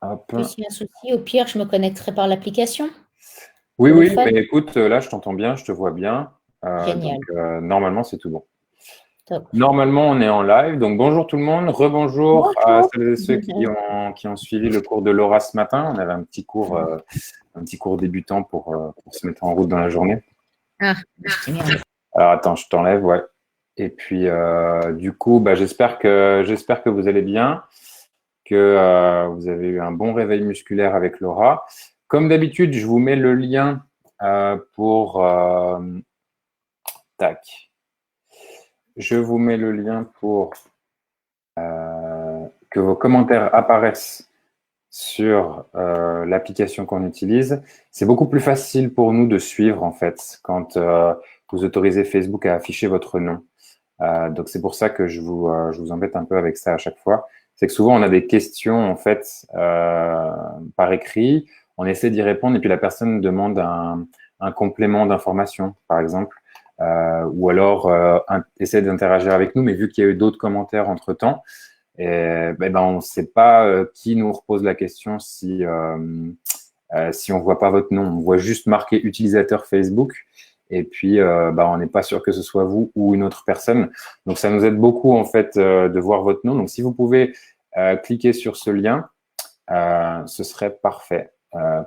Hop. Puis s'il y a un souci, au pire, je me connecterai par l'application, Oui, oui, téléphone. mais écoute, là, je t'entends bien, je te vois bien. Donc, Génial. normalement, c'est tout bon. Top. Normalement, on est en live. Donc, bonjour tout le monde. Rebonjour à Bonjour. celles et ceux qui ont suivi le cours de Laura ce matin. On avait un petit cours débutant pour se mettre en route dans la journée. Ah, je t'ai mis en- Alors, attends, je t'enlève, ouais. Et puis, du coup, bah, j'espère que vous allez bien, que vous avez eu un bon réveil musculaire avec Laura. Comme d'habitude, je vous mets le lien pour... tac. Je vous mets le lien pour que vos commentaires apparaissent sur l'application qu'on utilise. C'est beaucoup plus facile pour nous de suivre, en fait, quand vous autorisez Facebook à afficher votre nom. Donc, c'est pour ça que je vous embête un peu avec ça à chaque fois. C'est que souvent, on a des questions, en fait, par écrit. On essaie d'y répondre et puis la personne demande un complément d'information, par exemple, ou alors essaie d'interagir avec nous, mais vu qu'il y a eu d'autres commentaires entre-temps, ben, on ne sait pas qui nous repose la question si on ne voit pas votre nom. On voit juste marqué utilisateur Facebook. Et puis, on n'est pas sûr que ce soit vous ou une autre personne. Donc, ça nous aide beaucoup, en fait, de voir votre nom. Donc, si vous pouvez cliquer sur ce lien, ce serait parfait.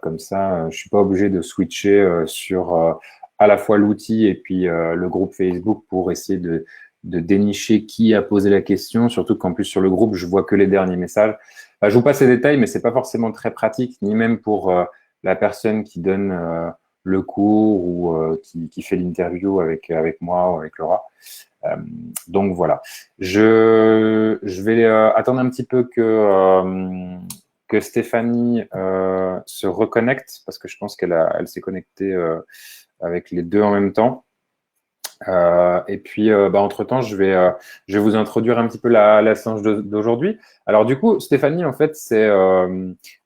Comme ça, je ne suis pas obligé de switcher sur à la fois l'outil et puis le groupe Facebook pour essayer de dénicher qui a posé la question. Surtout qu'en plus, sur le groupe, je vois que les derniers messages. Je vous passe les détails, mais c'est pas forcément très pratique, ni même pour la personne qui donne le cours ou qui fait l'interview avec moi ou avec Laura. Donc voilà. Je vais attendre un petit peu que Stéphanie se reconnecte parce que je pense elle s'est connectée avec les deux en même temps. Et puis, entre-temps, je vais vous introduire un petit peu la séance d'aujourd'hui. Alors, du coup, Stéphanie, en fait, c'est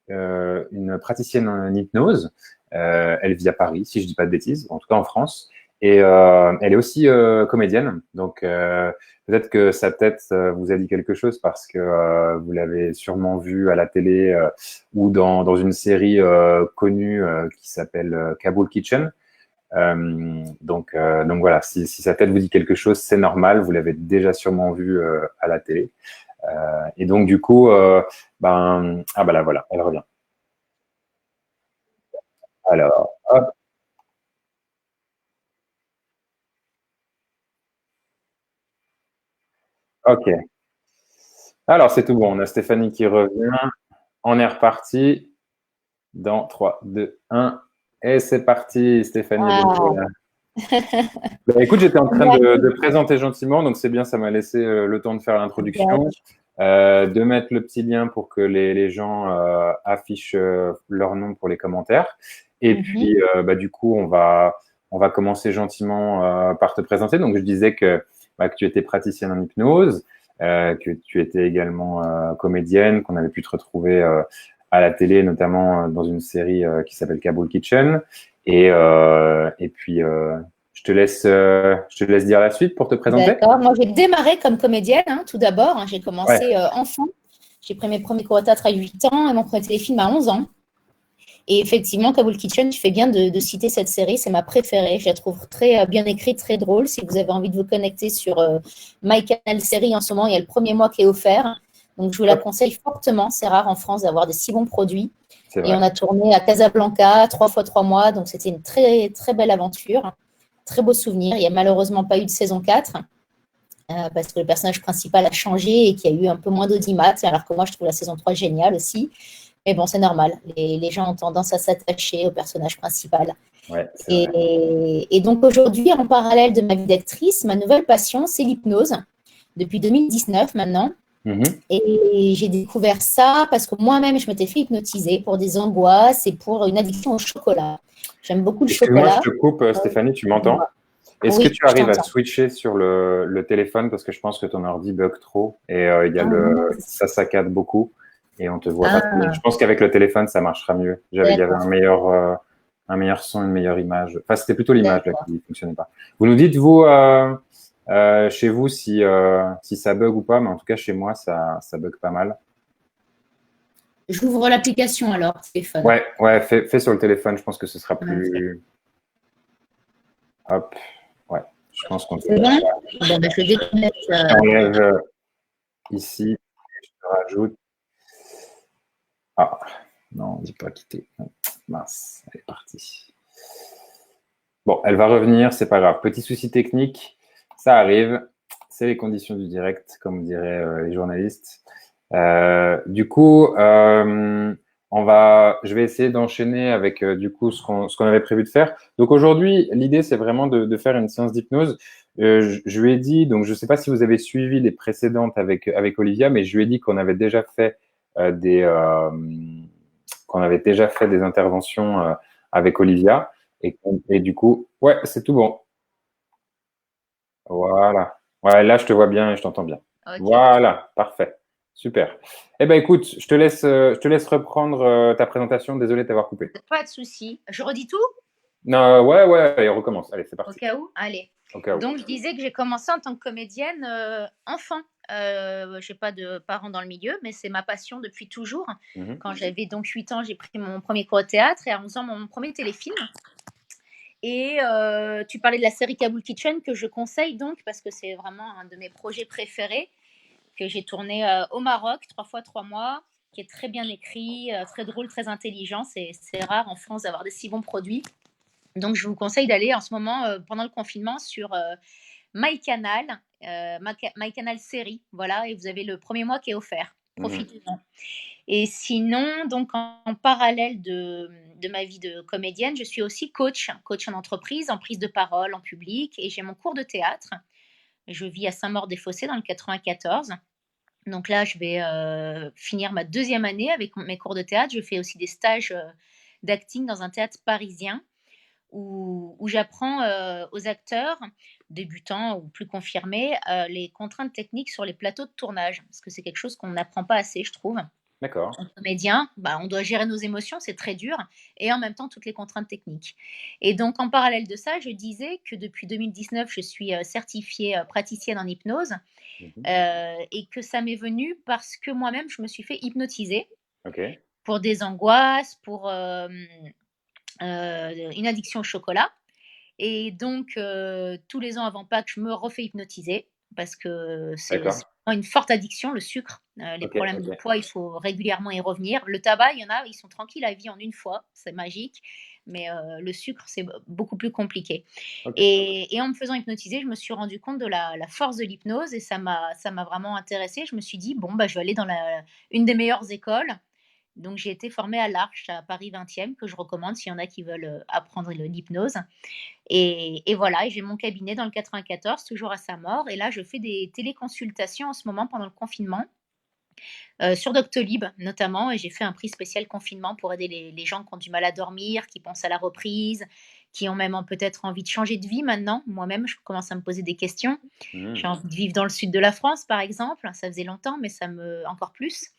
une praticienne en hypnose. Elle vit à Paris, si je dis pas de bêtises, en tout cas en France. Et elle est aussi comédienne. Donc, peut-être que sa tête vous a dit quelque chose parce que vous l'avez sûrement vue à la télé ou dans une série connue qui s'appelle Kabul Kitchen. Donc voilà, si sa tête vous dit quelque chose, c'est normal, vous l'avez déjà sûrement vu à la télé. Et donc du coup, ah bah là voilà, elle revient. Alors, hop, ok. Alors c'est tout bon, on a Stéphanie qui revient, on est reparti dans 3, 2, 1, et c'est parti, Stéphanie est de nouveau Ah, là. Bah, écoute, j'étais en on train y de arrive. présenter gentiment, donc c'est bien, ça m'a laissé le temps de faire l'introduction, Exact. de mettre le petit lien pour que les gens affichent leur nom pour les commentaires. Et Mhm. puis, du coup, on va commencer gentiment par te présenter. Donc, je disais que tu étais praticienne en hypnose, que tu étais également comédienne, qu'on avait pu te retrouver à la télé, notamment dans une série qui s'appelle Kabul Kitchen. Et puis, je te laisse dire la suite pour te présenter. D'accord. Moi, j'ai démarré comme comédienne, hein, tout d'abord, hein. J'ai Ouais, commencé enfant. J'ai pris mes premiers cours de théâtre à 8 ans et mon premier téléfilm à 11 ans. Et effectivement, Kabul Kitchen, tu fais bien de citer cette série, c'est ma préférée. Je la trouve très bien écrite, très drôle. Si vous avez envie de vous connecter sur MyCanal Série en ce moment, il y a le premier mois qui est offert. Donc, je vous la hop, conseille fortement. C'est rare en France d'avoir des si bons produits. c'est Et vrai. on a tourné à Casablanca, 3 fois 3 mois. Donc, c'était une très, très belle aventure. Très beau souvenir. Il n'y a malheureusement pas eu de saison 4 parce que le personnage principal a changé et qu'il y a eu un peu moins d'audimat. Alors que moi, je trouve la saison 3 géniale aussi. Mais bon, c'est normal. Les gens ont tendance à s'attacher au personnage principal. Ouais, c'est vrai. Et donc aujourd'hui, en parallèle de ma vie d'actrice, ma nouvelle passion, c'est l'hypnose. Depuis 2019 maintenant. Mhm. Et j'ai découvert ça parce que moi-même, je m'étais fait hypnotiser pour des angoisses et pour une addiction au chocolat. J'aime beaucoup le Excuse-moi, je chocolat. te coupe, Stéphanie, tu m'entends? Est-ce que Oui, tu je arrives à t'entends. switcher sur le téléphone parce que je pense que ton ordi bug trop et Ah, ça saccade beaucoup et on te voit pas très bien. Je ah, pense qu'avec le téléphone, ça marchera mieux. Il y avait d'accord, un meilleur son, une meilleure image. Enfin, c'était plutôt l'image là d'accord. qui fonctionnait pas. Vous nous dites, vous, chez vous, si ça bug ou pas, mais en tout cas, chez moi, ça bug pas mal. J'ouvre l'application alors, téléphone. Ouais, fais sur le téléphone. Je pense que ce sera Ouais, plus. Hop. Ouais, je pense qu'on peut. c'est bon? Bon, ben, je le déconnecte. J'enlève ici. Je te rajoute. Ah, non, on dit pas quitter. Non, mince, elle est partie. Bon, elle va revenir, c'est pas grave. Petit souci technique, ça arrive. C'est les conditions du direct, comme diraient les journalistes. Du coup, je vais essayer d'enchaîner avec du coup ce qu'on avait prévu de faire. Donc aujourd'hui, l'idée c'est vraiment de faire une séance d'hypnose. Je lui ai dit, donc je ne sais pas si vous avez suivi les précédentes avec Olivia, mais je lui ai dit qu'on avait déjà fait qu'on avait déjà fait des interventions avec Olivia et du coup, ouais, c'est tout bon. Voilà. Ouais, là je te vois bien et je t'entends bien. Ok. Voilà, parfait. Super. Eh ben écoute, je te laisse reprendre ta présentation. Désolé de t'avoir coupé. Pas de souci. Je redis tout Non, ouais, allez, on recommence. Allez, c'est au parti. cas où. Allez. Au cas où. Donc, je disais que j'ai commencé en tant que comédienne enfant. Je n'ai pas de parents dans le milieu, mais c'est ma passion depuis toujours. Mhm. Quand j'avais donc 8 ans, j'ai pris mon premier cours de théâtre et à 11 ans, mon premier téléfilm. Et tu parlais de la série Kaboul Kitchen que je conseille donc parce que c'est vraiment un de mes projets préférés que j'ai tourné au Maroc, 3 fois 3 mois, qui est très bien écrit, très drôle, très intelligent. C'est rare en France d'avoir des si bons produits. Donc, je vous conseille d'aller en ce moment, pendant le confinement, sur MyCanal, MyCanal série. Voilà, et vous avez le premier mois qui est offert. Profitez-en. Et sinon, donc en parallèle de ma vie de comédienne, je suis aussi coach en entreprise, en prise de parole, en public, et j'ai mon cours de théâtre. Je vis à Saint-Maur-des-Fossés dans le 94. Donc là, je vais finir ma 2e année avec mes cours de théâtre. Je fais aussi des stages d'acting dans un théâtre parisien où j'apprends aux acteurs débutants ou plus confirmés les contraintes techniques sur les plateaux de tournage. Parce que c'est quelque chose qu'on n'apprend pas assez, je trouve. D'accord. En comédien, on doit gérer nos émotions, c'est très dur, et en même temps toutes les contraintes techniques. Et donc en parallèle de ça, je disais que depuis 2019, je suis certifiée praticienne en hypnose, et que ça m'est venu parce que moi-même, je me suis fait hypnotiser Ok. pour des angoisses, pour une addiction au chocolat. Et donc, tous les ans avant Pâques, je me refais hypnotiser parce que c'est D'accord. vraiment une forte addiction, le sucre. Les problèmes de poids, il faut régulièrement y revenir. Le tabac, il y en a, ils sont tranquilles à vie en une fois, c'est magique. Mais le sucre, c'est beaucoup plus compliqué. Ok. Et en me faisant hypnotiser, je me suis rendu compte de la force de l'hypnose et ça m'a vraiment intéressée. Je me suis dit, bon, je vais aller dans une des meilleures écoles. Donc, j'ai été formée à l'Arche, à Paris 20e, que je recommande s'il y en a qui veulent apprendre l'hypnose. Et voilà, et j'ai mon cabinet dans le 94, toujours à Saint-Maur. Et là, je fais des téléconsultations en ce moment pendant le confinement, sur Doctolib notamment. Et j'ai fait un prix spécial confinement pour aider les gens qui ont du mal à dormir, qui pensent à la reprise, qui ont même peut-être envie de changer de vie maintenant. Moi-même, je commence à me poser des questions. J'ai envie de vivre dans le sud de la France, par exemple. Ça faisait longtemps, mais ça me encore plus.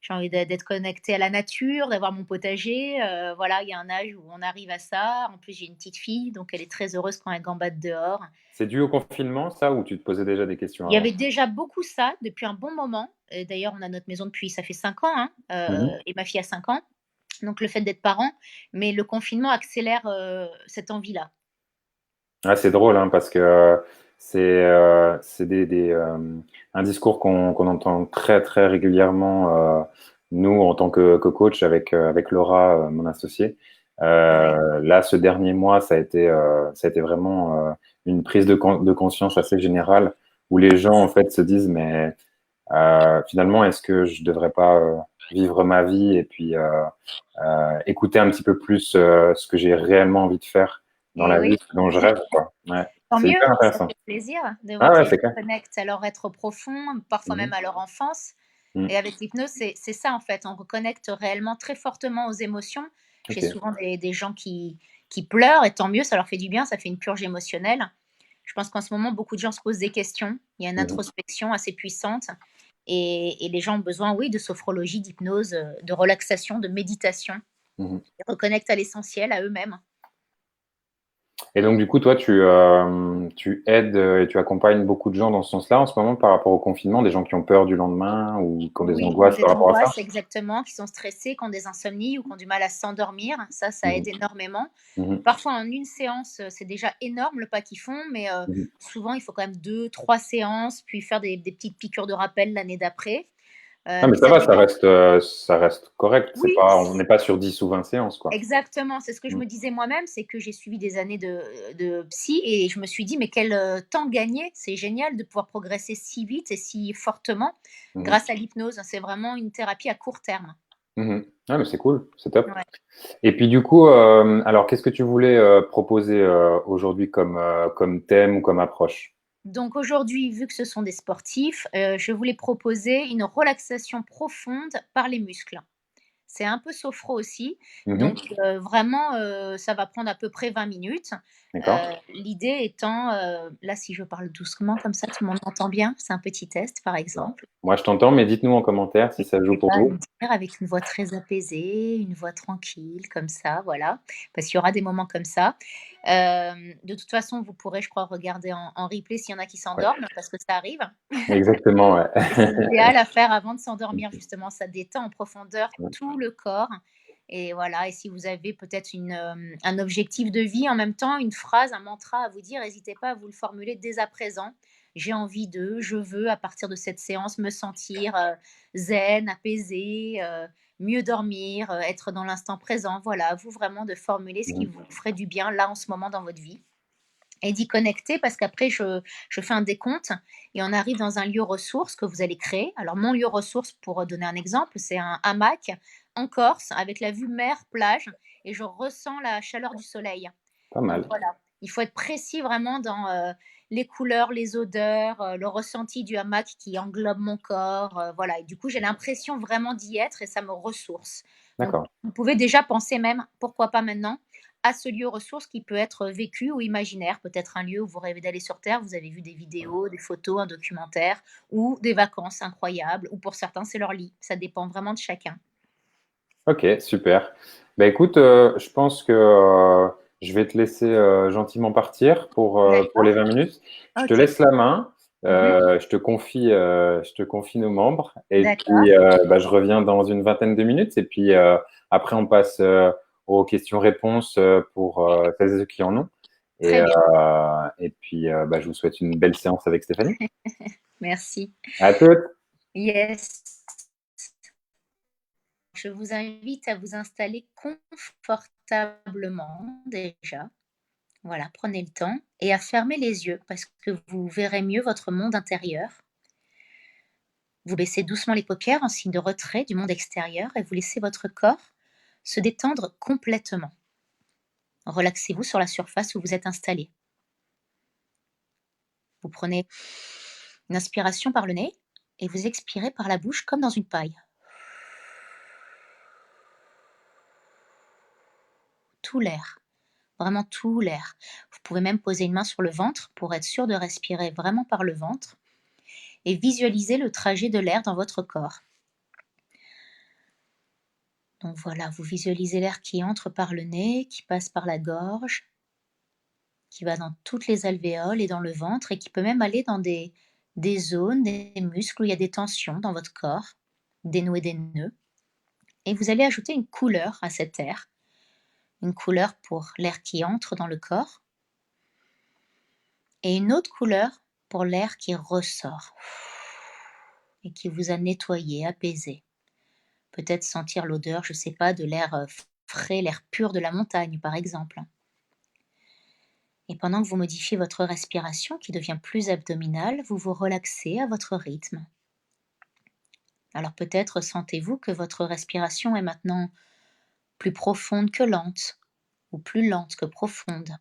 J'ai envie d'être connectée à la nature, d'avoir mon potager. Voilà, il y a un âge où on arrive à ça. En plus, j'ai une petite fille, donc elle est très heureuse quand elle gambade dehors. C'est dû au confinement, ça, ou tu te posais déjà des questions Il y avant? avait déjà beaucoup ça depuis un bon moment. D'ailleurs, on a notre maison depuis, ça fait 5 ans, hein, et ma fille a 5 ans. Donc, le fait d'être parent, mais le confinement accélère cette envie-là. Ah, c'est drôle, hein, parce que c'est un discours qu'on entend très, très régulièrement, nous, en tant que coach, avec Laura, mon associée. Là, ce dernier mois, ça a été vraiment une prise de conscience assez générale où les gens, en fait, se disent, mais finalement, est-ce que je devrais pas vivre ma vie et puis écouter un petit peu plus ce que j'ai réellement envie de faire dans Et la oui, vie, ce dont je rêve, quoi. Ouais, tant c'est mieux, hyper ça intéressant. fait plaisir de Ah voir que ouais, les gens c'est clair. connectent à leur être profond, parfois même Mhm. à leur enfance. Mhm. Et avec l'hypnose, c'est ça en fait, on reconnecte réellement très fortement aux émotions. J'ai Ok. souvent des gens qui pleurent, et tant mieux, ça leur fait du bien, ça fait une purge émotionnelle. Je pense qu'en ce moment, beaucoup de gens se posent des questions. Il y a une Mhm. introspection assez puissante. Et les gens ont besoin, oui, de sophrologie, d'hypnose, de relaxation, de méditation. Mhm. Ils reconnectent à l'essentiel, à eux-mêmes. Et donc, du coup, toi, tu aides et tu accompagnes beaucoup de gens dans ce sens-là en ce moment par rapport au confinement, des gens qui ont peur du lendemain ou qui ont des Oui, qui ont angoisses des par rapport à ça? angoisses exactement, qui sont stressés, qui ont des insomnies ou qui ont du mal à s'endormir. Ça Mhm. aide énormément. Mhm. Parfois, en une séance, c'est déjà énorme le pas qu'ils font, mais Mhm. souvent, il faut quand même 2, 3 séances, puis faire des petites piqûres de rappel l'année d'après. Non, mais Mais ça ça va, dépend. ça reste correct. C'est Oui, pas, on n'est pas sur 10 ou 20 séances, quoi. exactement. C'est ce que je Mhm. me disais moi-même, c'est que j'ai suivi des années de psy et je me suis dit, mais quel temps gagné! C'est génial de pouvoir progresser si vite et si fortement Mhm. grâce à l'hypnose. C'est vraiment une thérapie à court terme. Mhm. Ah, mais c'est cool, c'est top. Ouais. Et puis du coup, alors qu'est-ce que tu voulais proposer aujourd'hui comme thème ou comme approche? Donc aujourd'hui, vu que ce sont des sportifs, je voulais proposer une relaxation profonde par les muscles. C'est un peu sophro aussi, donc Mhm. vraiment, ça va prendre à peu près 20 minutes. D'accord? L'idée étant, là, si je parle doucement comme ça, tout le monde m'entend bien? C'est un petit test, par Bon. exemple. Moi, je t'entends, mais dites-nous en commentaire si ça joue Et pour bah, vous. me dire avec une voix très apaisée, une voix tranquille comme ça, voilà. Parce qu'il y aura des moments comme ça. De toute façon, vous pourrez, je crois, regarder en replay s'il y en a qui Ouais, s'endorment, parce que ça arrive. exactement, ouais. Et c'est idéal à faire avant de s'endormir justement, ça détend en profondeur tout le corps et voilà et si vous avez peut-être un objectif de vie en même temps, une phrase, un mantra à vous dire, n'hésitez pas à vous le formuler dès à présent. J'ai envie de, je veux à partir de cette séance me sentir, zen, apaisé, mieux dormir, être dans l'instant présent. Voilà, à vous vraiment de formuler ce qui Mhm. vous ferait du bien là en ce moment dans votre vie et d'y connecter parce qu'après je fais un décompte et on arrive dans un lieu ressource que vous allez créer. Alors mon lieu ressource, pour donner un exemple, c'est un hamac en Corse avec la vue mer, plage et je ressens la chaleur du soleil. Pas Donc mal. voilà, il faut être précis vraiment dans, les couleurs, les odeurs, le ressenti du hamac qui englobe mon corps, voilà et du coup, j'ai l'impression vraiment d'y être et ça me ressource. Donc D'accord. vous pouvez déjà penser même, pourquoi pas maintenant, à ce lieu ressource qui peut être vécu ou imaginaire. Peut-être un lieu où vous rêvez d'aller sur terre, vous avez vu des vidéos, des photos, un documentaire ou des vacances incroyables ou pour certains, c'est leur lit. Ça dépend vraiment de chacun. Ok, super. Bah écoute, je pense que je vais te laisser gentiment partir pour les D'accord? 20 minutes. Je te OK. laisse la main. Mmh. Je te confie nos membres. Et D'accord. puis, bah, je reviens dans une vingtaine de minutes. Et puis, après, on passe aux questions-réponses pour celles et ceux qui en ont. Très bien. Et puis, bah, je vous souhaite une belle séance avec Stéphanie. Merci. À toutes. Yes. Je vous invite à vous installer confortablement déjà. Voilà, prenez le temps et à fermer les yeux parce que vous verrez mieux votre monde intérieur. Vous baissez doucement les paupières en signe de retrait du monde extérieur et vous laissez votre corps se détendre complètement. Relaxez-vous sur la surface où vous êtes installé. Vous prenez une inspiration par le nez et vous expirez par la bouche comme dans une paille. Tout l'air, vraiment tout l'air. Vous pouvez même poser une main sur le ventre pour être sûr de respirer vraiment par le ventre et visualiser le trajet de l'air dans votre corps. Donc voilà, vous visualisez l'air qui entre par le nez, qui passe par la gorge, qui va dans toutes les alvéoles et dans le ventre et qui peut même aller dans des zones, des muscles où il y a des tensions dans votre corps, dénouer des nœuds. Et vous allez ajouter une couleur à cet air, une couleur pour l'air qui entre dans le corps et une autre couleur pour l'air qui ressort et qui vous a nettoyé, apaisé. Peut-être sentir l'odeur, je ne sais pas, de l'air frais, l'air pur de la montagne par exemple. Et pendant que vous modifiez votre respiration qui devient plus abdominale, vous vous relaxez à votre rythme. Alors peut-être sentez-vous que votre respiration est maintenant plus profonde que lente, ou plus lente que profonde.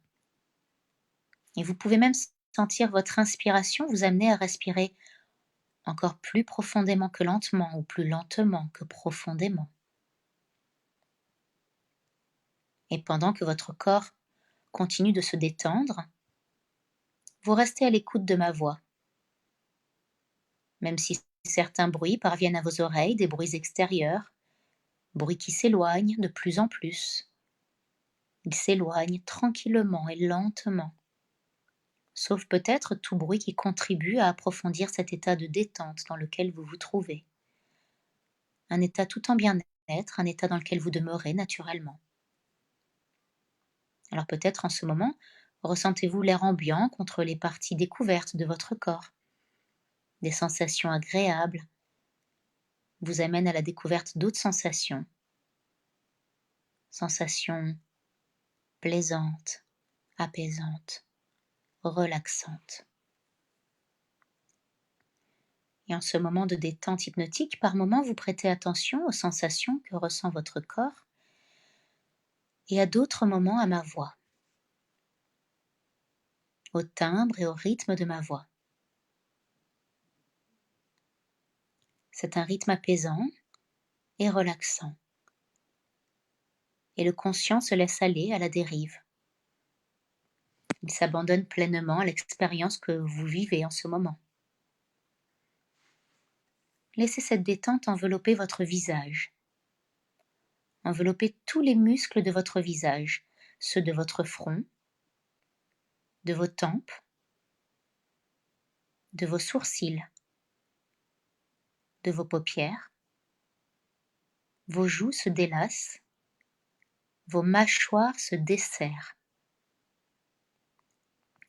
Et vous pouvez même sentir votre inspiration vous amener à respirer encore plus profondément que lentement, ou plus lentement que profondément. Et pendant que votre corps continue de se détendre, vous restez à l'écoute de ma voix. Même si certains bruits parviennent à vos oreilles, des bruits extérieurs, bruits qui s'éloignent de plus en plus. Il s'éloigne tranquillement et lentement, sauf peut-être tout bruit qui contribue à approfondir cet état de détente dans lequel vous vous trouvez. Un état tout en bien-être, un état dans lequel vous demeurez naturellement. Alors peut-être en ce moment, ressentez-vous l'air ambiant contre les parties découvertes de votre corps. Des sensations agréables vous amènent à la découverte d'autres sensations. Sensations plaisantes, apaisantes, relaxantes. Et en ce moment de détente hypnotique, par moments, vous prêtez attention aux sensations que ressent votre corps et à d'autres moments à ma voix, au timbre et au rythme de ma voix. C'est un rythme apaisant et relaxant. Et le conscient se laisse aller à la dérive. Il s'abandonne pleinement à l'expérience que vous vivez en ce moment. Laissez cette détente envelopper votre visage. Enveloppez tous les muscles de votre visage, ceux de votre front, de vos tempes, de vos sourcils, de vos paupières. Vos joues se délassent, vos mâchoires se desserrent.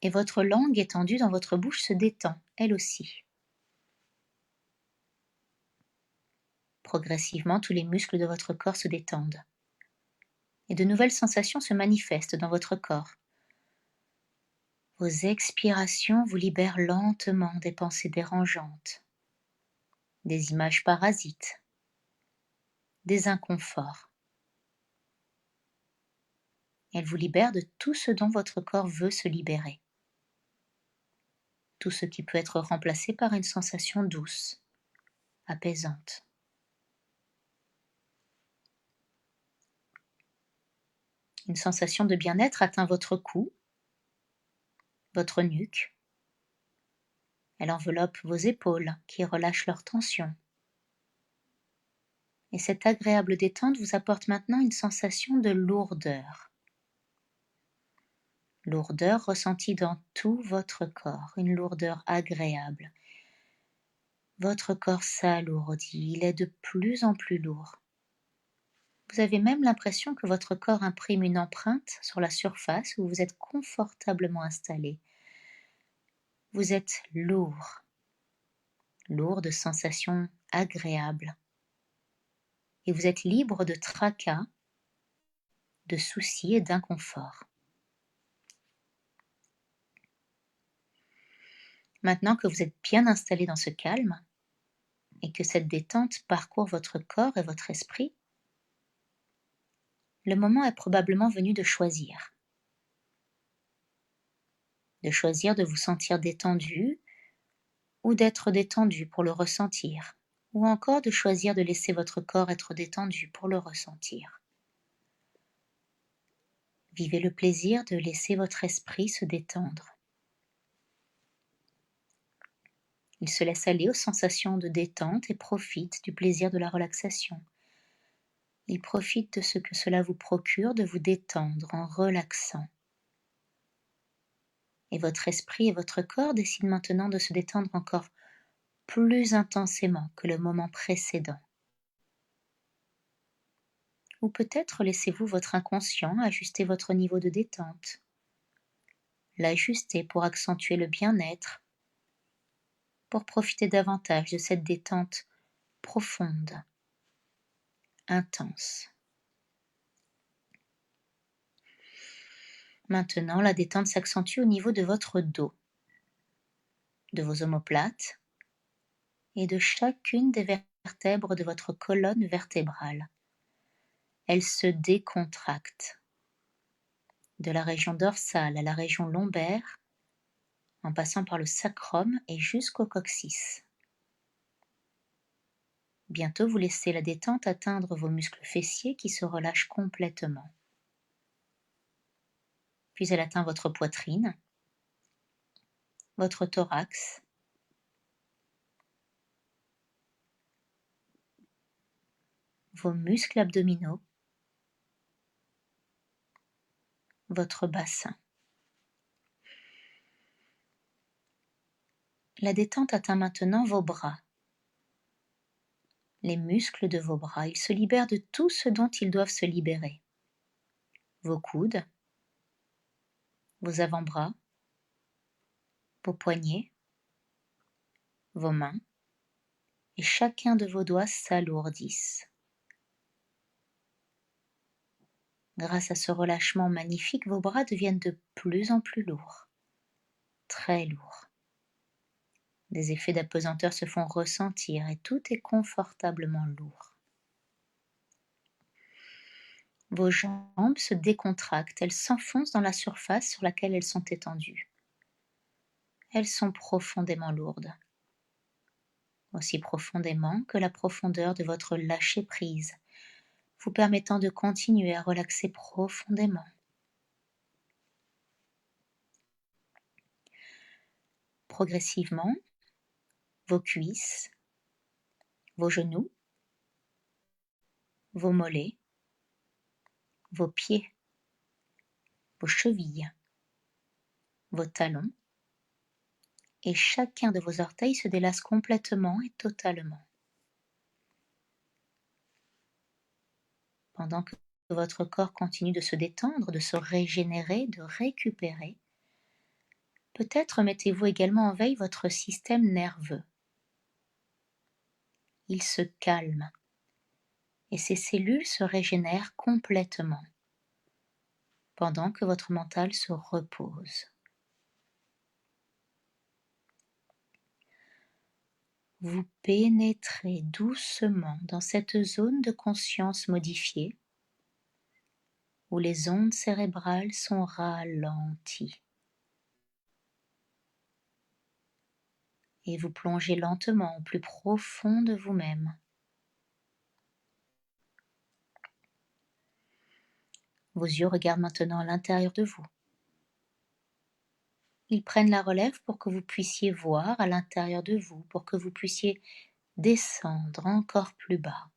Et votre langue étendue dans votre bouche se détend, elle aussi. Progressivement, tous les muscles de votre corps se détendent. Et de nouvelles sensations se manifestent dans votre corps. Vos expirations vous libèrent lentement des pensées dérangeantes, des images parasites, des inconforts. Elles vous libèrent de tout ce dont votre corps veut se libérer. Tout ce qui peut être remplacé par une sensation douce, apaisante. Une sensation de bien-être atteint votre cou, votre nuque. Elle enveloppe vos épaules qui relâchent leur tension. Et cette agréable détente vous apporte maintenant une sensation de lourdeur. Lourdeur ressentie dans tout votre corps, une lourdeur agréable. Votre corps s'alourdit, il est de plus en plus lourd. Vous avez même l'impression que votre corps imprime une empreinte sur la surface où vous êtes confortablement installé. Vous êtes lourd, lourd de sensations agréables. Et vous êtes libre de tracas, de soucis et d'inconfort. Maintenant que vous êtes bien installé dans ce calme et que cette détente parcourt votre corps et votre esprit, le moment est probablement venu de choisir. De choisir de vous sentir détendu ou d'être détendu pour le ressentir, ou encore de choisir de laisser votre corps être détendu pour le ressentir. Vivez le plaisir de laisser votre esprit se détendre. Il se laisse aller aux sensations de détente et profite du plaisir de la relaxation. Il profite de ce que cela vous procure de vous détendre en relaxant. Et votre esprit et votre corps décident maintenant de se détendre encore plus intensément que le moment précédent. Ou peut-être laissez-vous votre inconscient ajuster votre niveau de détente. L'ajuster pour accentuer le bien-être, pour profiter davantage de cette détente profonde, intense. Maintenant, la détente s'accentue au niveau de votre dos, de vos omoplates et de chacune des vertèbres de votre colonne vertébrale. Elle se décontracte, de la région dorsale à la région lombaire, en passant par le sacrum et jusqu'au coccyx. Bientôt, vous laissez la détente atteindre vos muscles fessiers qui se relâchent complètement. Puis elle atteint votre poitrine, votre thorax, vos muscles abdominaux, votre bassin. La détente atteint maintenant vos bras. Les muscles de vos bras, ils se libèrent de tout ce dont ils doivent se libérer. Vos coudes, vos avant-bras, vos poignets, vos mains, et chacun de vos doigts s'alourdissent. Grâce à ce relâchement magnifique, vos bras deviennent de plus en plus lourds, très lourds. Des effets d'apesanteur se font ressentir et tout est confortablement lourd. Vos jambes se décontractent, elles s'enfoncent dans la surface sur laquelle elles sont étendues. Elles sont profondément lourdes, aussi profondément que la profondeur de votre lâcher-prise, vous permettant de continuer à relaxer profondément. Progressivement, vos cuisses, vos genoux, vos mollets, vos pieds, vos chevilles, vos talons, et chacun de vos orteils se délace complètement et totalement. Pendant que votre corps continue de se détendre, de se régénérer, de récupérer, peut-être mettez-vous également en veille votre système nerveux. Il se calme et ses cellules se régénèrent complètement pendant que votre mental se repose. Vous pénétrez doucement dans cette zone de conscience modifiée où les ondes cérébrales sont ralenties. Et vous plongez lentement au plus profond de vous-même. Vos yeux regardent maintenant à l'intérieur de vous. Ils prennent la relève pour que vous puissiez voir à l'intérieur de vous, pour que vous puissiez descendre encore plus bas.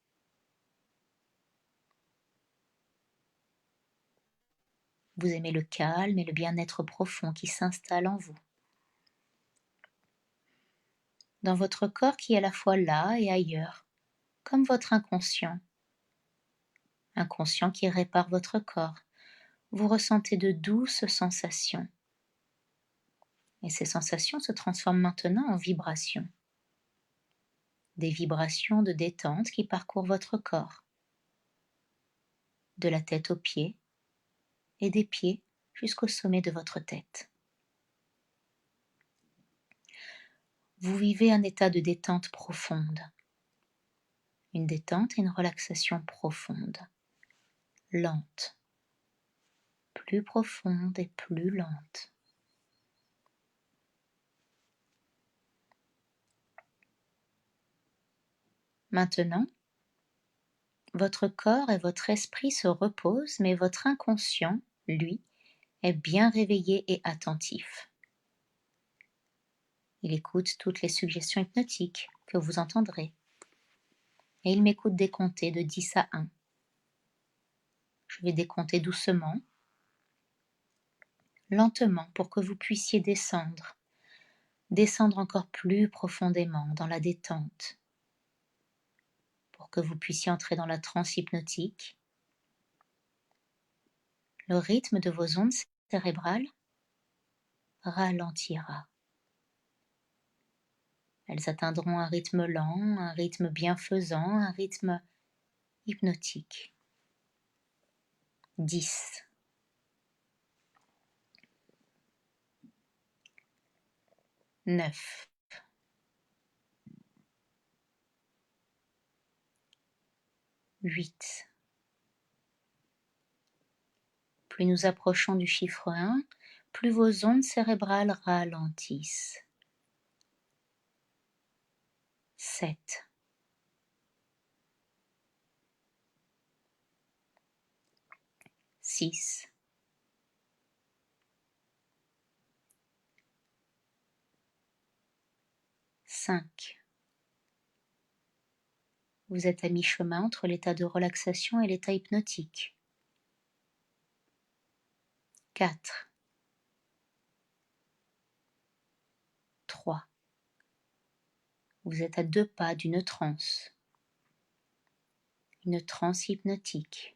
Vous aimez le calme et le bien-être profond qui s'installe en vous. Dans votre corps qui est à la fois là et ailleurs, comme votre inconscient. Inconscient qui répare votre corps. Vous ressentez de douces sensations. Et ces sensations se transforment maintenant en vibrations. Des vibrations de détente qui parcourent votre corps. De la tête aux pieds et des pieds jusqu'au sommet de votre tête. Vous vivez un état de détente profonde. Une détente et une relaxation profonde. Lente. Plus profonde et plus lente. Maintenant, votre corps et votre esprit se reposent, mais votre inconscient, lui, est bien réveillé et attentif. Il écoute toutes les suggestions hypnotiques que vous entendrez. Et il m'écoute décompter de 10 à 1. Je vais décompter doucement, lentement, pour que vous puissiez descendre encore plus profondément dans la détente, pour que vous puissiez entrer dans la transe hypnotique. Le rythme de vos ondes cérébrales ralentira. Elles atteindront un rythme lent, un rythme bienfaisant, un rythme hypnotique. 10. 9. 8. Plus nous approchons du chiffre 1, plus vos ondes cérébrales ralentissent. 7. 6. 5. Vous êtes à mi-chemin entre l'état de relaxation et l'état hypnotique. 4, 3. Vous êtes à 2 pas d'une transe. Une transe hypnotique.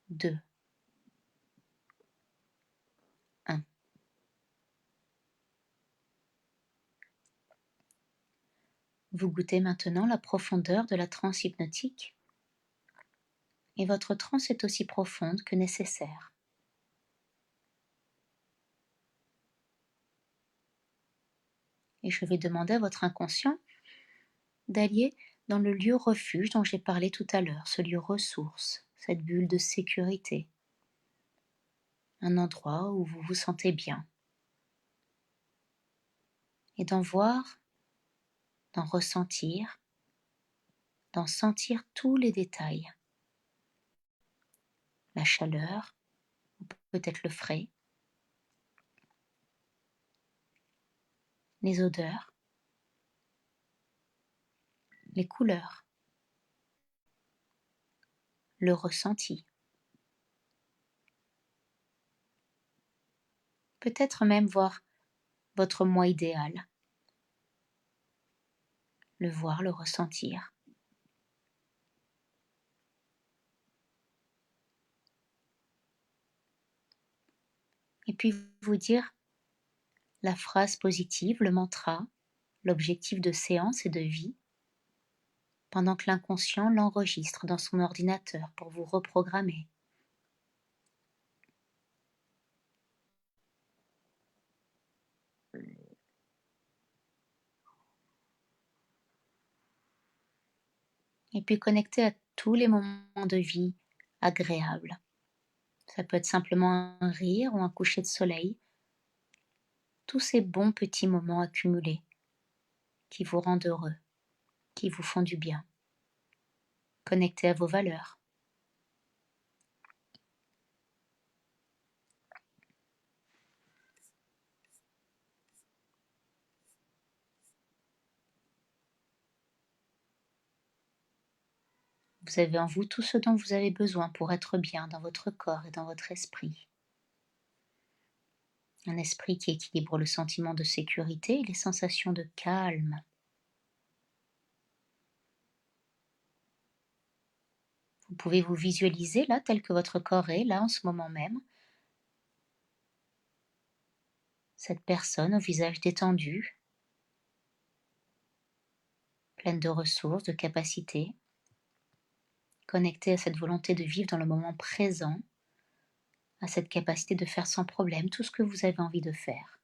2, 1. Vous goûtez maintenant la profondeur de la transe hypnotique et votre transe est aussi profonde que nécessaire. Et je vais demander à votre inconscient d'aller dans le lieu refuge dont j'ai parlé tout à l'heure, ce lieu ressource, cette bulle de sécurité, un endroit où vous vous sentez bien, et d'en voir, d'en ressentir, d'en sentir tous les détails, la chaleur, ou peut-être le frais, les odeurs, les couleurs, le ressenti. Peut-être même voir votre moi idéal, le voir, le ressentir. Et puis vous dire la phrase positive, le mantra, l'objectif de séance et de vie, pendant que l'inconscient l'enregistre dans son ordinateur pour vous reprogrammer. Et puis connecter à tous les moments de vie agréables. Ça peut être simplement un rire ou un coucher de soleil. Tous ces bons petits moments accumulés qui vous rendent heureux, qui vous font du bien. Connectés à vos valeurs. Vous avez en vous tout ce dont vous avez besoin pour être bien dans votre corps et dans votre esprit. Un esprit qui équilibre le sentiment de sécurité et les sensations de calme. Vous pouvez vous visualiser là, tel que votre corps est, là en ce moment même. Cette personne au visage détendu, pleine de ressources, de capacités, connectée à cette volonté de vivre dans le moment présent, à cette capacité de faire sans problème tout ce que vous avez envie de faire.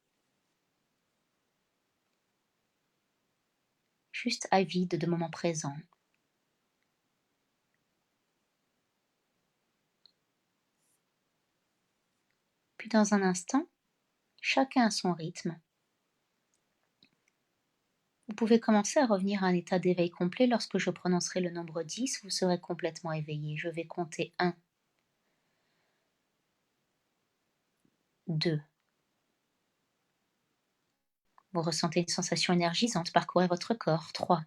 Juste avide de moments présents. Puis dans un instant, chacun à son rythme, vous pouvez commencer à revenir à un état d'éveil complet. Lorsque je prononcerai le nombre 10, vous serez complètement éveillé. Je vais compter 1, 2. Vous ressentez une sensation énergisante parcourir votre corps. 3,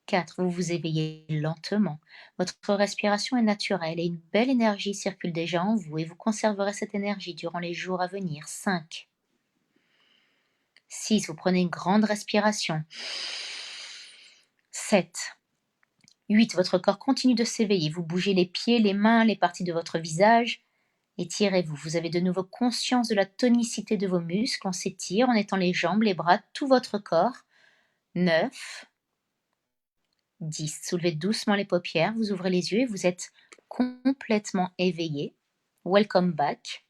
4. Vous vous éveillez lentement. Votre respiration est naturelle et une belle énergie circule déjà en vous et vous conserverez cette énergie durant les jours à venir. 5, 6. Vous prenez une grande respiration. 7, 8. Votre corps continue de s'éveiller. Vous bougez les pieds, les mains, les parties de votre visage. Étirez-vous. Vous avez de nouveau conscience de la tonicité de vos muscles. On s'étire, on étend les jambes, les bras, tout votre corps. 9, 10. Soulevez doucement les paupières, vous ouvrez les yeux et vous êtes complètement éveillé. Welcome back.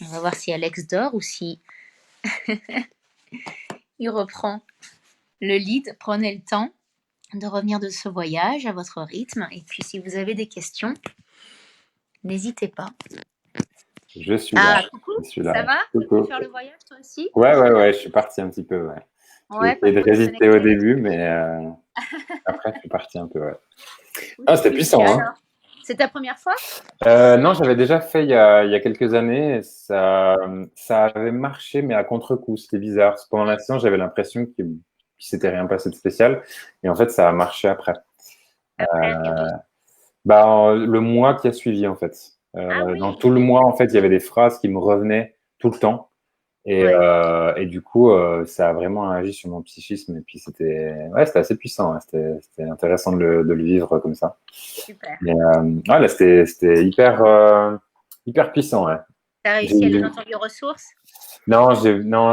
On va voir si Alex dort ou si il reprend le lead. Prenez le temps de revenir de ce voyage à votre rythme. Et puis si vous avez des questions, n'hésitez pas. Je suis là. Coucou, Je suis là. ça va? Tu Coucou. peux faire le voyage toi aussi? Ouais, je suis parti un petit peu, ouais. J'ai essayé de résister au début, mais après, je suis parti un peu, ouais. Ah, c'était puissant, hein. C'est ta première fois? Non, j'avais déjà fait il y a quelques années. Ça avait marché, mais à contre-coup. C'était bizarre. Pendant l'instant, j'avais l'impression qu'il s'était rien passé de spécial. Et en fait, ça a marché après. Après, oui. Bah, le mois qui a suivi, en fait. Ah Dans oui, tout le mois, en fait, il y avait des phrases qui me revenaient tout le temps. ouais, Et du coup, ça a vraiment agi sur mon psychisme. Et puis, c'était assez puissant. Ouais. C'était intéressant de le vivre comme ça. super. Mais ouais, là, c'était hyper puissant. Ouais. Tu as J'ai réussi à aller dans eu- ton ressources? non,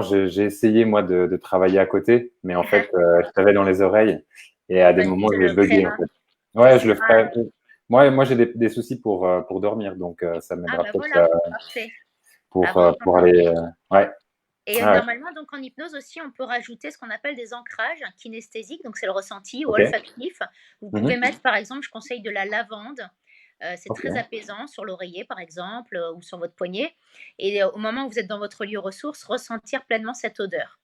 j'ai essayé, moi, de travailler à côté. Mais en fait, je t'avais dans les oreilles. Et à des Vas-y, moments, te j'ai le bugué, en feras. fait. Tu Ouais, je le essaieras. ferai. Moi j'ai des soucis pour dormir, donc ça Ah m'aidera ben peut-être voilà, parfait. Avant de pour aller. t'endormir. Ouais, Et ouais, normalement, donc en hypnose aussi, on peut rajouter ce qu'on appelle des ancrages kinesthésiques, donc c'est le ressenti ou ok. olfactif. Vous pouvez Mhm. mettre, par exemple, je conseille de la lavande. C'est Ok, très apaisant sur l'oreiller, par exemple, ou sur votre poignet. Et au moment où vous êtes dans votre lieu ressource, ressentir pleinement cette odeur.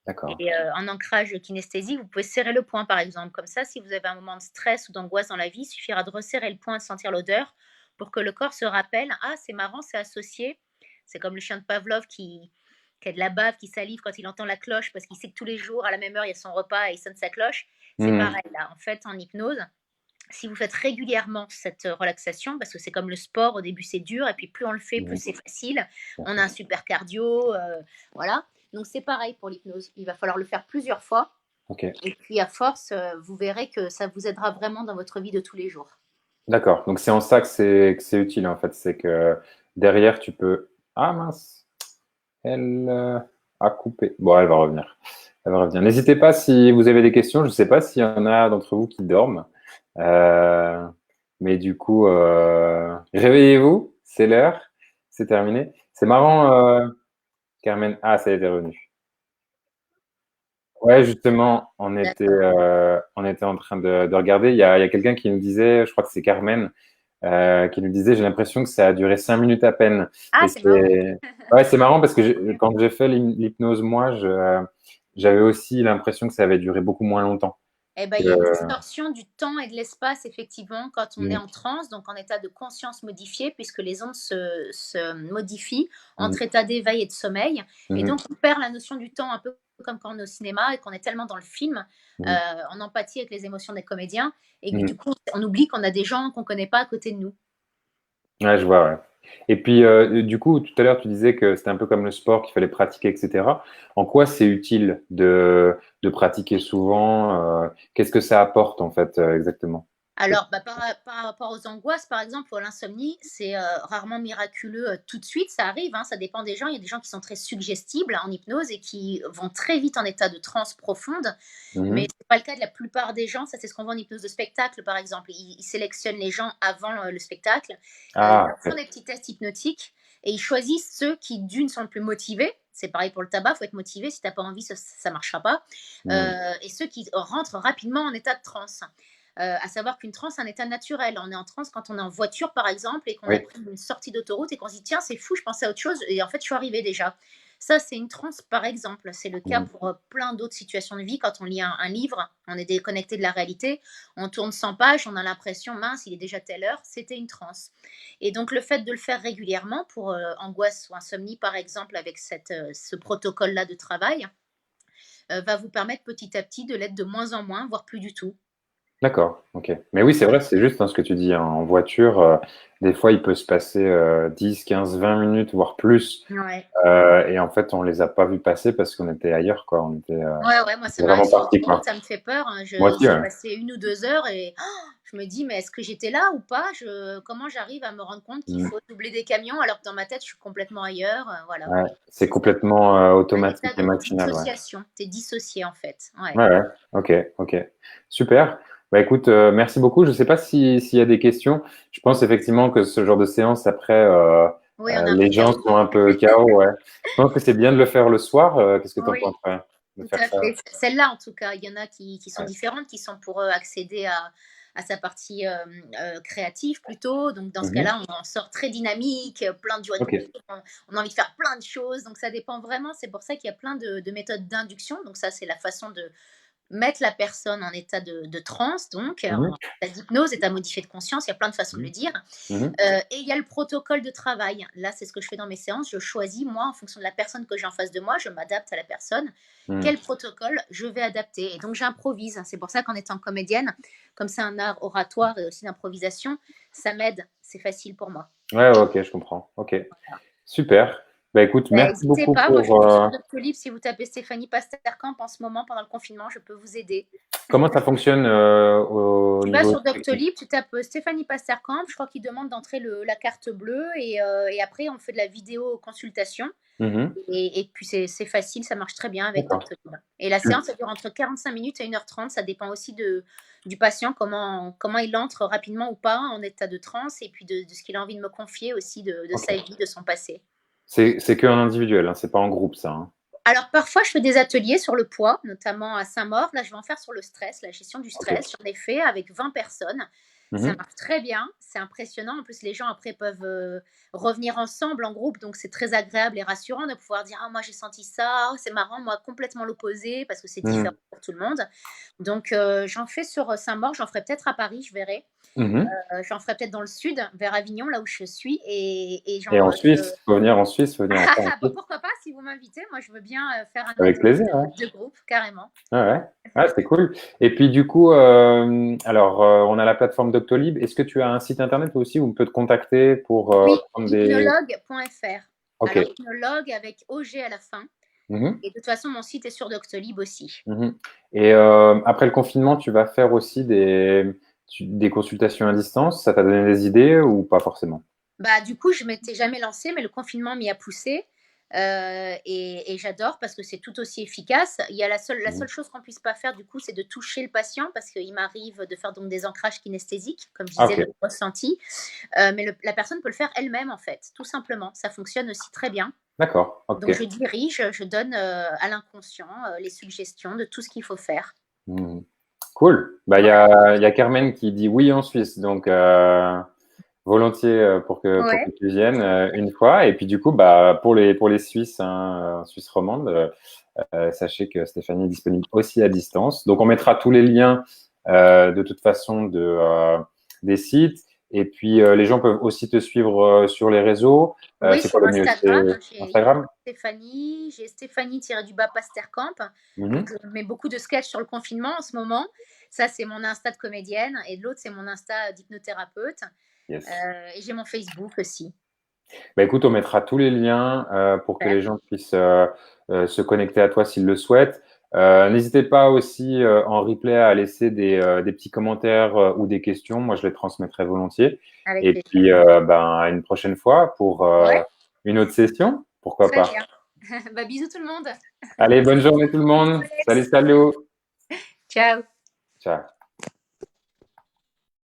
d'accord. Et en ancrage kinesthésique, vous pouvez serrer le poing, par exemple. Comme ça, si vous avez un moment de stress ou d'angoisse dans la vie, il suffira de resserrer le poing et de sentir l'odeur pour que le corps se rappelle, ah, c'est marrant, c'est associé. C'est comme le chien de Pavlov qui a de la bave, qui salive quand il entend la cloche parce qu'il sait que tous les jours, à la même heure, il y a son repas et il sonne sa cloche. C'est Mhm. pareil là. En fait, en hypnose, si vous faites régulièrement cette relaxation, parce que c'est comme le sport, au début c'est dur, et puis plus on le fait, plus Mhm. c'est facile. On a un super cardio, voilà. Donc c'est pareil pour l'hypnose. Il va falloir le faire plusieurs fois, Ok, et puis à force, vous verrez que ça vous aidera vraiment dans votre vie de tous les jours. d'accord. Donc c'est en ça que c'est utile en fait, c'est que derrière tu peux. Ah mince, elle a coupé. Bon, elle va revenir. Elle va revenir. N'hésitez pas si vous avez des questions. Je ne sais pas s'il y en a d'entre vous qui dorment. Euh, mais du coup, réveillez-vous, c'est l'heure, c'est terminé. C'est marrant, Carmen. Ah, ça y est, t'es revenu. Ouais, justement, D'accord. on était en train de regarder. Il y a quelqu'un qui nous disait, je crois que c'est Carmen, qui nous disait, j'ai l'impression que ça a duré 5 minutes à peine. Ah, Et c'est marrant. ouais, c'est marrant parce que quand j'ai fait l'hypnose, moi, j'avais aussi l'impression que ça avait duré beaucoup moins longtemps. Eh ben, Que, il y a une distorsion du temps et de l'espace, effectivement, quand on est Mm, en transe, donc en état de conscience modifié, puisque les ondes se modifient mm, entre état d'éveil et de sommeil. Et mm, donc, on perd la notion du temps, un peu comme quand on est au cinéma et qu'on est tellement dans le film, mm, en empathie avec les émotions des comédiens, et que mm. du coup, on oublie qu'on a des gens qu'on ne connaît pas à côté de nous. Ouais, je vois, ouais. Et puis, du coup, tout à l'heure, tu disais que c'était un peu comme le sport, qu'il fallait pratiquer, etc. En quoi c'est utile de pratiquer souvent? Qu'est-ce que ça apporte, en fait, exactement? Alors, bah, par rapport aux angoisses, par exemple, ou à l'insomnie, c'est rarement miraculeux tout de suite. Ça arrive, hein, ça dépend des gens. Il y a des gens qui sont très suggestibles en hypnose et qui vont très vite en état de transe profonde. Mais Mhm. ce n'est pas le cas de la plupart des gens. Ça, c'est ce qu'on voit en hypnose de spectacle, par exemple. Ils sélectionnent les gens avant le spectacle. Ils Ah, leur font ok. des petits tests hypnotiques et ils choisissent ceux qui, d'une, sont le plus motivés. C'est pareil pour le tabac, il faut être motivé. Si tu n'as pas envie, ça ne marchera pas. Mhm. Et ceux qui rentrent rapidement en état de transe. À savoir qu'une transe, c'est un état naturel. On est en transe quand on est en voiture, par exemple, et qu'on a Oui. pris une sortie d'autoroute et qu'on se dit, tiens, c'est fou, je pensais à autre chose, et en fait, je suis arrivée déjà. Ça, c'est une transe, par exemple. C'est le cas Mhm. pour plein d'autres situations de vie. Quand on lit un livre, on est déconnecté de la réalité, on tourne 100 pages, on a l'impression, mince, il est déjà telle heure, c'était une transe. Et donc, le fait de le faire régulièrement pour angoisse ou insomnie, par exemple, avec ce protocole-là de travail, va vous permettre petit à petit de l'être de moins en moins, voire plus du tout. D'accord, ok. Mais oui, c'est vrai, c'est juste hein, ce que tu dis. Hein. En voiture, des fois, il peut se passer 10, 15, 20 minutes, voire plus. Ouais. Et en fait, on les a pas vus passer parce qu'on était ailleurs, quoi. Ouais, ouais, moi, On ça était m'arrive vraiment sur parti, l'autoroute, quoi. ça me fait peur, hein. Moi Il aussi, s'est ouais. passé 1 ou 2 heures et je me dis, mais est-ce que j'étais là ou pas? Comment j'arrive à me rendre compte qu'il Mm. faut doubler des camions alors que dans ma tête, je suis complètement ailleurs? Voilà, Ouais. C'est c'est ça. complètement Un automatique état et de machinal, ouais. dissociation. Tu es dissocié, en fait. Ouais. Ouais, ouais. Ok, ok. Super. Bah écoute, merci beaucoup. Je sais pas s'il y a des questions. Je pense effectivement que ce genre de séance, après, Oui, on est un peu les gens chaos. sont un peu KO, ouais. Je pense que c'est bien de le faire le soir. Qu'est-ce que tu en Oui, penses, ouais, de tout faire à ça? fait. Celle-là, en tout cas, il y en a qui sont Ouais. différentes, qui sont pour accéder à sa partie créative plutôt. Donc, dans ce Mhm. cas-là, on en sort très dynamique, plein de joie de Ok, vivre, on a envie de faire plein de choses. Donc, ça dépend vraiment. C'est pour ça qu'il y a plein de méthodes d'induction. Donc, ça, c'est la façon mettre la personne en état de transe, donc en Mhm. état d'hypnose, état modifié de conscience, il y a plein de façons de le dire. Mhm. Et il y a le protocole de travail. Là, c'est ce que je fais dans mes séances. Je choisis, moi, en fonction de la personne que j'ai en face de moi, je m'adapte à la personne. Mhm. Quel protocole je vais adapter. Et donc, j'improvise. C'est pour ça qu'en étant comédienne, comme c'est un art oratoire et aussi d'improvisation, ça m'aide. C'est facile pour moi. Ouais, ok, je comprends. Ok, super. Bah écoute, Ben, merci n'hésitez beaucoup pas, moi je pour. suis sur Doctolib, si vous tapez Stéphanie Pasterkamp en ce moment pendant le confinement, je peux vous aider. Comment ça fonctionne au Tu vas niveau sur technique? Doctolib, tu tapes Stéphanie Pasterkamp, je crois qu'il demande d'entrer la carte bleue et après on fait de la vidéo consultation Mhm. et puis c'est facile, ça marche très bien avec D'accord. Doctolib. Et la séance ça dure entre 45 minutes et 1h30, ça dépend aussi du patient, comment il entre rapidement ou pas en état de transe et puis de ce qu'il a envie de me confier aussi de sa Ok. vie, de son passé. C'est que en individuel, hein, c'est pas en groupe ça, hein. Alors parfois, je fais des ateliers sur le poids, notamment à Saint-Maur. Là, je vais en faire sur le stress, la gestion du Ok. stress. J'en ai fait avec 20 personnes. Ça Mhm. marche très bien, c'est impressionnant. En plus, les gens après peuvent revenir ensemble en groupe, donc c'est très agréable et rassurant de pouvoir dire ah moi j'ai senti ça, oh, c'est marrant, moi complètement l'opposé parce que c'est différent Mhm. pour tout le monde. Donc j'en fais sur Saint-Maur, j'en ferai peut-être à Paris, je verrai. Mhm. J'en ferai peut-être dans le sud, vers Avignon, là où je suis, et Et j'en en Suisse, faut venir en Suisse, faut venir en France. bah, pourquoi pas, si vous m'invitez, moi je veux bien faire un Avec atelier plaisir, ouais. de groupe, carrément. Ah ouais. Ah, c'est cool. Et puis du coup, alors on a la plateforme Doctolib. Est-ce que tu as un site internet aussi où on peut te contacter pour Oui, prendre des. hypnologue.fr. Ok. Alors, hypnologue avec OG à la fin. Mhm. Et de toute façon, mon site est sur Doctolib aussi. Mhm. Et après le confinement, tu vas faire aussi des consultations à distance. Ça t'a donné des idées ou pas forcément? Bah, du coup, je m'étais jamais lancée, mais le confinement m'y a poussé. Et j'adore parce que c'est tout aussi efficace. Il y a la seule Mhm. chose qu'on puisse pas faire, du coup, c'est de toucher le patient parce qu'il m'arrive de faire donc des ancrages kinesthésiques, comme je Ah, disais, ok. le ressenti. Mais la personne peut le faire elle-même, en fait, tout simplement. Ça fonctionne aussi très bien. D'accord. Ok. Donc, je dirige, je donne à l'inconscient les suggestions de tout ce qu'il faut faire. Mhm. Cool. Bah, Voilà. il y a Carmen qui dit oui en Suisse, donc volontiers pour que Ouais. tu viennes une fois. Et puis du coup, bah, pour les Suisses, hein, Suisse romande, sachez que Stéphanie est disponible aussi à distance. Donc on mettra tous les liens de toute façon des sites. Et puis les gens peuvent aussi te suivre sur les réseaux. Oui, C'est quoi sur le mieux? Instagram, C'est il y a Instagram? J'ai Stéphanie-du-bas Pasterkamp. Donc, Mhm. je mets beaucoup de sketchs sur le confinement en ce moment. Ça, c'est mon Insta de comédienne. Et l'autre, c'est mon Insta d'hypnothérapeute. Yes. Et j'ai mon Facebook aussi. Bah, écoute, on mettra tous les liens pour que Super. les gens puissent se connecter à toi s'ils le souhaitent. N'hésitez pas aussi en replay à laisser des petits commentaires ou des questions. Moi, je les transmettrai volontiers. Avec Et plaisir. puis, ben, à une prochaine fois pour Ouais, une autre session. Pourquoi très pas? bien. Bah, bisous tout le monde. Allez, bonne journée tout le Bisous monde. Salut, Alex. salut. Ciao. Ciao.